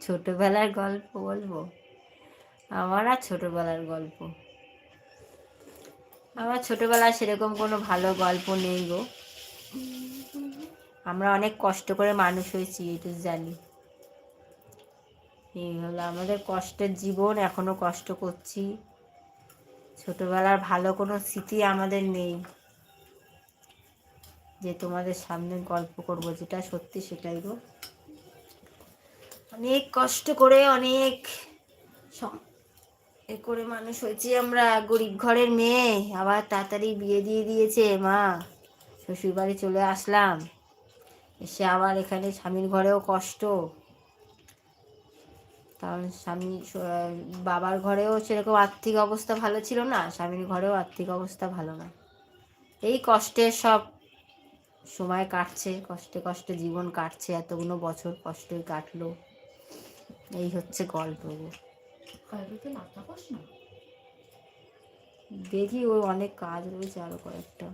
ছোটবেলার গল্প বলবো? আমার আর ছোটবেলার গল্প, আমার ছোটবেলায় সেরকম কোনো ভালো গল্প নেই গো। আমরা অনেক কষ্ট করে মানুষ হয়েছি, এটা জানি। এই হলো আমাদের কষ্টের জীবন, এখনো কষ্ট করছি। ছোটবেলার ভালো কোনো স্মৃতি আমাদের নেই যে তোমাদের সামনে গল্প করব, যেটা সত্যি সেটাই গো। অনেক কষ্ট করে, অনেক এ করে মানুষ হয়েছি আমরা। গরিব ঘরের মেয়ে, আবার তাড়াতাড়ি বিয়ে দিয়ে দিয়েছে মা। শ্বশুর বাড়ি চলে আসলাম, এসে আবার এখানে স্বামীর ঘরেও কষ্ট। কারণ বাবার ঘরেও সেরকম আর্থিক অবস্থা ভালো ছিল না, স্বামীর ঘরেও আর্থিক অবস্থা ভালো না। এই কষ্টে সব সময় কাটছে, কষ্টে কষ্টে জীবন কাটছে, এতগুলো বছর কষ্টই কাটলো। এই হচ্ছে গল্প। দেখি ওই অনেক কাজ রয়েছে আরো কয়েকটা।